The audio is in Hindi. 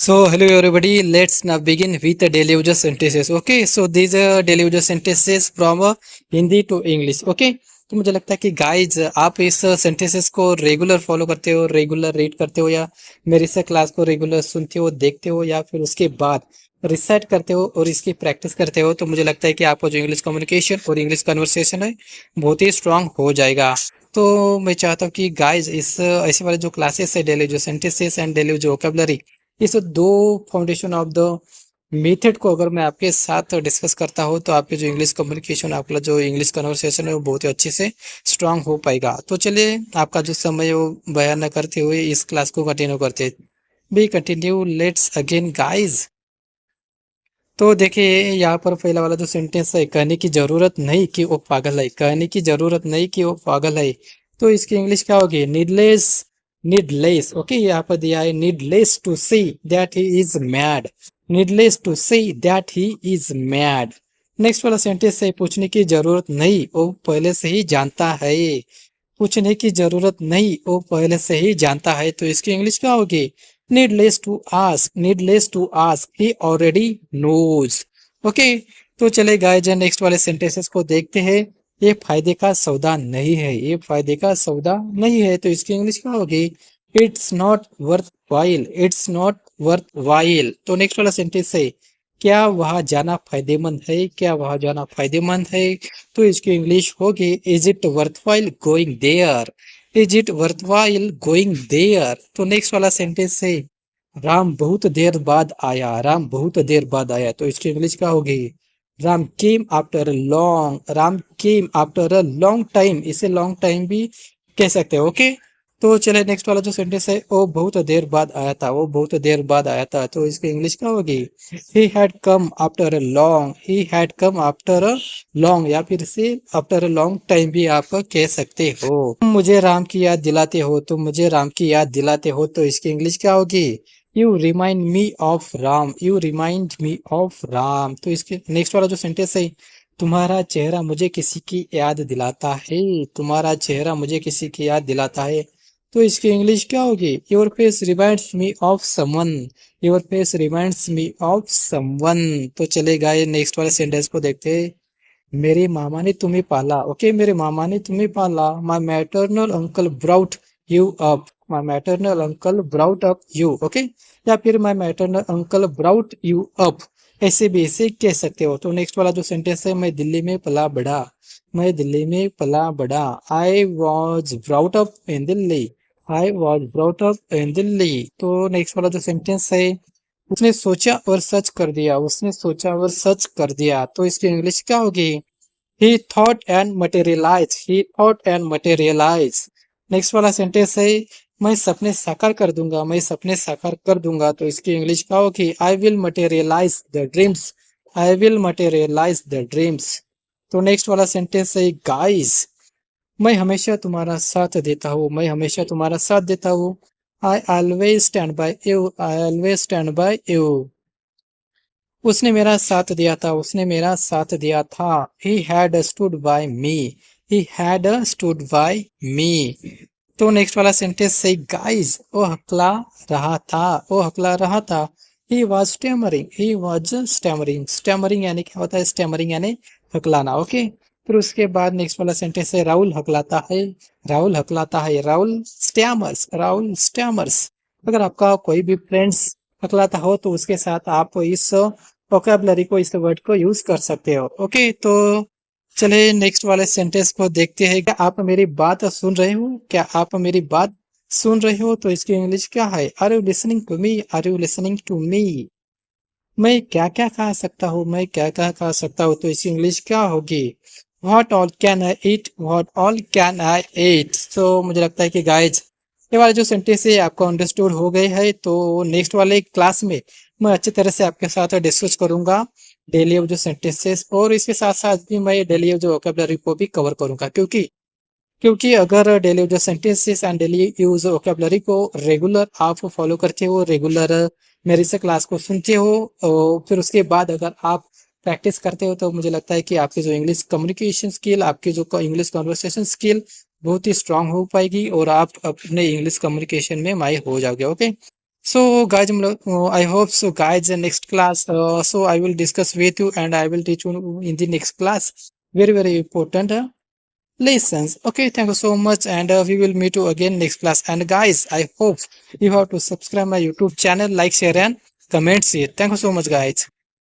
So hello everybody, let's now begin with the daily user sentences. Okay, so these are daily user sentences from Hindi to English. Okay, तो मुझे लगता है कि गाइज आप इस सेंटेंसेस को रेगुलर फॉलो करते हो, रेगुलर रीड करते हो, या मेरी से क्लास को रेगुलर सुनते हो, देखते हो, या फिर उसके बाद रिसाइट करते हो और इसकी प्रैक्टिस करते हो, तो मुझे लगता है कि आपका जो इंग्लिश कम्युनिकेशन और इंग्लिश कन्वर्सेशन है बहुत ही स्ट्रांग हो जाएगा। तो मैं चाहता हूँ कि गाइज इस ऐसे वाले जो क्लासेस है, डेली जो सेंटेंसेस एंड डेली जो वोकेबलरी, इस दो फाउंडेशन ऑफ द मेथड को अगर मैं आपके साथ डिस्कस करता हूँ तो आपके जो इंग्लिश कम्युनिकेशन, आपका जो इंग्लिश कन्वर्सेशन है वो बहुत ही अच्छे से स्ट्रांग हो पाएगा। तो चलिए आपका जो समय है वो बयान न करते हुए इस क्लास को कंटिन्यू करते B continue let's again guys. तो देखिए यहाँ पर पहला वाला जो सेंटेंस है, कहने की जरूरत नहीं कि वो पागल है, कहने की जरूरत नहीं कि वो पागल है, तो इसकी इंग्लिश क्या होगी? Needless, needless. ओके, यहाँ पर दिया है needless to see that he is mad, needless to see that he is mad. Next वाला सेंटेंस है, पूछने की जरूरत नहीं वो पहले से ही जानता है, पूछने की जरूरत नहीं वो पहले से ही जानता है, तो इसकी इंग्लिश क्या होगी? Needless to ask, needless to ask he already knows. Okay, तो चले गाइस नेक्स्ट वाले सेंटेंसेस को देखते हैं। ये फायदे का सौदा नहीं है, ये फायदे का सौदा नहीं है, तो इसकी इंग्लिश क्या होगी? It's not worth while, it's not worth while. तो नेक्स्ट वाला सेंटेंस है, क्या वहां जाना फायदेमंद है, क्या वहां जाना फायदेमंद है, तो इसकी इंग्लिश होगी is it worthwhile going there, is it worthwhile going there. तो नेक्स्ट वाला सेंटेंस है, राम बहुत देर बाद आया, राम बहुत देर बाद आया, तो इसकी इंग्लिश क्या होगी? Ram came after a long, Ram came after a long time, इसे लॉन्ग टाइम भी कह सकते हो। ओके, तो चले नेक्स्ट वाला जो सेंटेंस है, वो बहुत देर बाद आया था, वो बहुत देर बाद आया था, तो इसकी इंग्लिश क्या होगी? He had come after a long, he had come after a long, या फिर से आफ्टर अ लॉन्ग टाइम भी आप कह सकते हो। तुम मुझे राम की याद दिलाते हो, तुम मुझे राम की याद दिलाते हो, तो इसकी इंग्लिश क्या होगी? You remind me of Ram, you remind me of Ram. तो इसके नेक्स्ट वाला जो सेंटेंस है, तुम्हारा चेहरा मुझे किसी की याद दिलाता है, तुम्हारा चेहरा मुझे किसी की याद दिलाता है, तो इसकी इंग्लिश क्या होगी? Your face reminds me of someone, your face reminds me of someone. तो चले गए नेक्स्ट वाले सेंटेंस को देखते हैं। मेरे मामा ने तुम्हें पाला, ओके, मेरे मामा ने तुम्हें पाला, my maternal uncle brought you up, my maternal uncle brought up you. Okay, या फिर my maternal uncle brought you up, ऐसे भी ऐसे कह सकते हो। तो नेक्स्ट वाला जो सेंटेंस है, मैं दिल्ली में पला बढ़ा, मैं दिल्ली में पला बढ़ा, I was brought up in Delhi, I was brought up in Delhi. तो नेक्स्ट वाला जो सेंटेंस है, उसने सोचा और सच कर दिया, उसने सोचा और सच कर दिया, तो इसकी इंग्लिश क्या होगी? He thought and materialize, he thought and materialize. Next वाला सेंटेंस है, मैं सपने साकार कर दूंगा, मैं सपने साकार कर दूंगा, तो इसकी इंग्लिश क्या होगी? I will materialize the dreams, I will materialize the dreams. तो नेक्स्ट वाला सेंटेंस है, गाइस मैं हमेशा तुम्हारा साथ देता हूँ, मैं हमेशा तुम्हारा साथ देता हूँ, I always stand by you, I always stand by you. उसने मेरा साथ दिया था, उसने मेरा साथ दिया था, he had stood by me, he had stood by me. तो नेक्स्ट वाला सेंटेंस से, गाइस वो हकला रहा था, वो हकला रहा था, he was stammering, he was stammering. Stammering यानी क्या होता है? स्टैमरिंग यानी हकलाना। ओके, फिर उसके बाद नेक्स्ट वाला सेंटेंस है, राहुल हकलाता है, राहुल हकलाता है, राहुल स्टैमर्स, राहुल स्टैमर्स। अगर आपका कोई भी फ्रेंड्स हकलाता हो तो उसके साथ आप इस वोकैबुलरी को, इस वर्ड को यूज कर सकते हो। ओके, तो चले नेक्स्ट वाले सेंटेंस को देखते हैं। क्या आप मेरी बात सुन रहे हो, क्या आप मेरी बात सुन रहे हो, तो इसकी इंग्लिश क्या है? Are you listening to me, are you listening to me. मैं क्या क्या खा सकता हूँ, मैं क्या क्या खा सकता हूँ, तो इसकी इंग्लिश क्या होगी? What all can I eat, what all can I eat. तो मुझे लगता है कि गाइज ये वाले जो सेंटेंस है आपको अंडरस्टूड हो गए हैं। तो नेक्स्ट वाले क्लास में मैं अच्छी तरह से आपके साथ डिस्कस करूंगा डेली जो सेंटेंसेस, और इसके साथ साथ भी मैं डेली जो वोकैबुलरी को भी कवर करूंगा, क्योंकि क्योंकि अगर daily use sentences and daily use vocabulary को रेगुलर आप फॉलो करते हो, रेगुलर मेरे से क्लास को सुनते हो, और फिर उसके बाद अगर आप प्रैक्टिस करते हो, तो मुझे लगता है कि आपकी जो इंग्लिश कम्युनिकेशन स्किल, आपकी जो इंग्लिश कन्वर्सेशन स्किल बहुत ही स्ट्रांग हो पाएगी और आप अपने इंग्लिश कम्युनिकेशन में माहिर हो जाओगे। Okay, So guys, I hope so guys, the next class, so I will discuss with you and I will teach you in the next class very very important lessons. Okay, thank you so much, and we will meet you again next class. And guys, I hope you have to subscribe my YouTube channel, like, share and comment, share. Thank you so much guys.